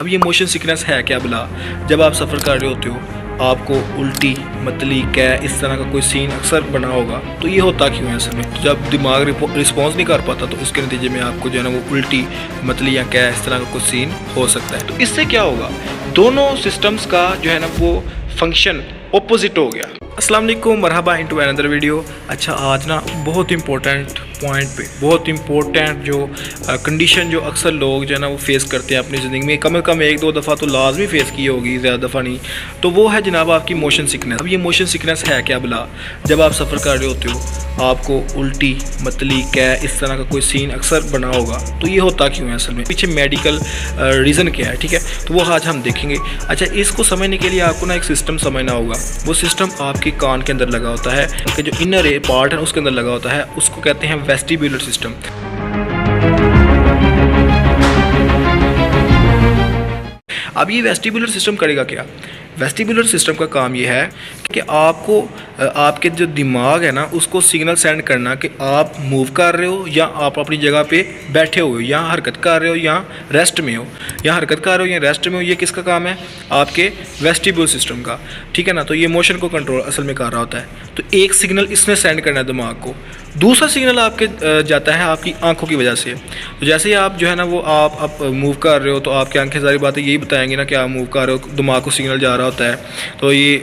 अब ये motion sickness है क्या भला? जब आप सफ़र कर रहे होते हो आपको उल्टी मतली कै इस तरह का कोई सीन अक्सर बना होगा, तो ये होता क्यों है असल में? तो जब दिमाग रिस्पॉन्स नहीं कर पाता तो उसके नतीजे में आपको जो है ना वो उल्टी मतली या कै इस तरह का कोई सीन हो सकता है। तो इससे क्या होगा, दोनों सिस्टम्स का जो है ना वो फंक्शन ऑपोजिट हो गया। अस्सलाम वालेकुम, मरहबा इनटू अनदर वीडियो। अच्छा, आज ना बहुत इंपॉर्टेंट पॉइंट पे, बहुत इंपॉर्टेंट जो कंडीशन जो अक्सर लोग जो है ना वो फेस करते हैं अपनी ज़िंदगी में, कम से कम एक दो दफ़ा तो लाजमी फेस की होगी, ज़्यादा दफ़ा नहीं, तो वो है जनाब आपकी मोशन सिकनेस। अब ये मोशन सिकनेस है क्या भला? जब आप सफ़र कर रहे होते हो आपको उल्टी मतली कै इस तरह का कोई सीन अक्सर बना होगा, तो ये होता क्यों है असल में? पीछे मेडिकल रीज़न क्या है, ठीक है, तो वो आज हम देखेंगे। अच्छा, इसको समझने के लिए आपको ना एक सिस्टम समझना होगा। वो सिस्टम आपके कान के अंदर लगा होता है, कि जो इनर पार्ट है उसके अंदर लगा होता है, उसको कहते हैं वेस्टिब्युलर सिस्टम। अब ये वेस्टिब्युलर सिस्टम करेगा क्या? वेस्टिब्युलर सिस्टम का काम ये है कि आपको आपके जो दिमाग है ना उसको सिग्नल सेंड करना कि आप मूव कर रहे हो या आप अपनी जगह पे बैठे हुए हो, या हरकत कर रहे हो या रेस्ट में हो, या हरकत कर रहे हो या रेस्ट में हो। ये किसका काम है? आपके वेस्टिब्युलर सिस्टम का, ठीक है ना। तो ये मोशन को कंट्रोल असल में कर रहा होता है। तो एक सिग्नल इसने सेंड करना है दिमाग को, दूसरा सिग्नल आपके जाता है आपकी आंखों की वजह से। तो जैसे ही आप जो है ना वो आप मूव कर रहे हो तो आपकी आंखें सारी बातें यही बताएंगी ना कि आप मूव कर रहे हो, दिमाग को सिग्नल जा रहा होता है। तो ये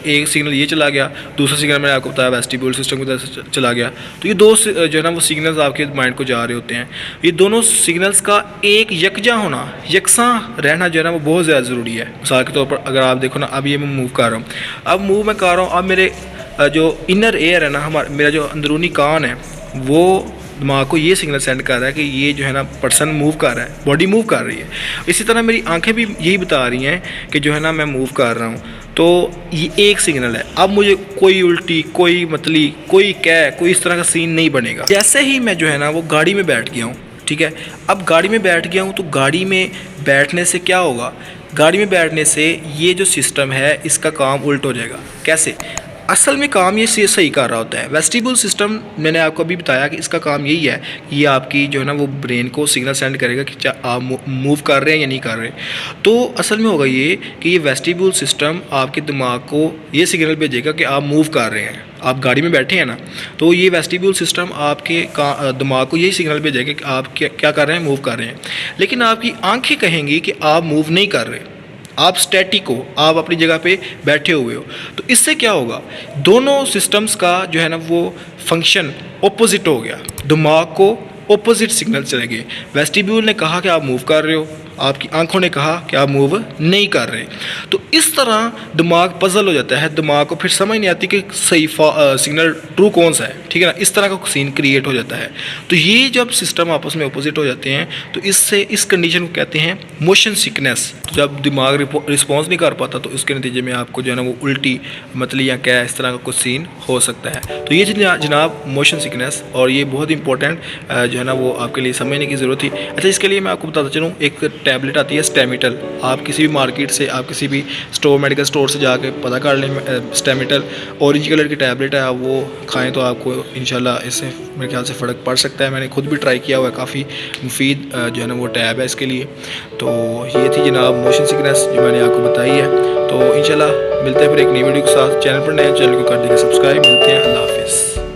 एक सिग्नल ये चला गया, दूसरा सिग्नल मैंने आपको बताया वेस्टिब्युलर सिस्टम की तरफ से चला गया। तो ये दो जो है ना वो सिग्नल्स आपके माइंड को जा रहे होते हैं। ये दोनों सिग्नल्स का एक यकजा होना, यकसा रहना जो है ना वो बहुत ज़्यादा ज़रूरी है। मिसाल के तौर पर अगर आप देखो ना, अब ये मैं मूव कर रहा हूँ, अब मूव मैं कर रहा हूँ, अब मेरे जो इनर एयर है ना, मेरा जो अंदरूनी कान है, वो दिमाग को ये सिग्नल सेंड कर रहा है कि ये जो है ना पर्सन मूव कर रहा है, बॉडी मूव कर रही है। इसी तरह मेरी आंखें भी यही बता रही हैं कि जो है ना मैं मूव कर रहा हूँ। तो ये एक सिग्नल है। अब मुझे कोई उल्टी, कोई मतली, कोई कै, कोई इस तरह का सीन नहीं बनेगा। जैसे ही मैं जो है ना वो गाड़ी में बैठ गया हूँ, ठीक है, अब गाड़ी में बैठ गया हूँ तो गाड़ी में बैठने से क्या होगा? गाड़ी में बैठने से ये जो सिस्टम है इसका काम उल्ट हो जाएगा। कैसे? असल में काम ये सही कर रहा होता है। वेस्टिब्युलर सिस्टम मैंने आपको अभी बताया कि इसका काम यही है कि ये आपकी जो है ना वो ब्रेन को सिग्नल सेंड करेगा कि आप मूव कर रहे हैं या नहीं कर रहे। तो असल में होगा ये कि ये वेस्टिब्युलर सिस्टम आपके दिमाग को ये सिग्नल भेजेगा कि आप मूव कर रहे हैं। आप गाड़ी में बैठे हैं ना, तो ये वेस्टिब्युलर सिस्टम आपके दिमाग को यही सिग्नल भेजेगा कि आप क्या कर रहे हैं, मूव कर रहे हैं। लेकिन आपकी आंखें कहेंगी कि आप मूव नहीं कर रहे, आप स्टैटिक हो, आप अपनी जगह पे बैठे हुए हो। तो इससे क्या होगा, दोनों सिस्टम्स का जो है ना वो फंक्शन ऑपोजिट हो गया। दिमाग को ऑपोजिट सिग्नल चले गए। वेस्टिब्यूल ने कहा कि आप मूव कर रहे हो, आपकी आंखों ने कहा कि आप मूव नहीं कर रहे। तो इस तरह दिमाग पजल हो जाता है, दिमाग को फिर समझ नहीं आती कि सही सिग्नल ट्रू कौन सा है, ठीक है ना। इस तरह का सीन क्रिएट हो जाता है। तो ये जब सिस्टम आपस में अपोजिट हो जाते हैं तो इससे इस कंडीशन को कहते हैं मोशन सिकनेस। तो जब दिमाग रिस्पॉन्स नहीं कर पाता तो इसके नतीजे में आपको जो है ना वो उल्टी मतली या क्या इस तरह का कुछ सीन हो सकता है। तो ये जनाब मोशन सिकनेस, और ये बहुत इंपॉर्टेंट जो है ना वो आपके लिए समझने की ज़रूरत थी। अच्छा, इसके लिए मैं आपको बताता चलूँ, एक टैबलेट आती है स्टेमिटल। आप किसी भी मार्केट से, आप किसी भी स्टोर, मेडिकल स्टोर से जाके पता कर लें, स्टेमिटल ऑरेंज कलर की टैबलेट है, आप वो खाएं तो आपको इंशाल्लाह इससे मेरे ख्याल से फ़र्क पड़ सकता है। मैंने खुद भी ट्राई किया हुआ है, काफ़ी मुफीद जो है ना वो टैब है इसके लिए। तो ये थी जनाब मोशन सिकनेस जो मैंने आपको बताई है। तो इंशाल्लाह मिलते हैं फिर एक नई वीडियो के साथ। चैनल पर नए, चैनल को कर दीजिए सब्सक्राइब। मिलते हैं, अल्लाह हाफिज़।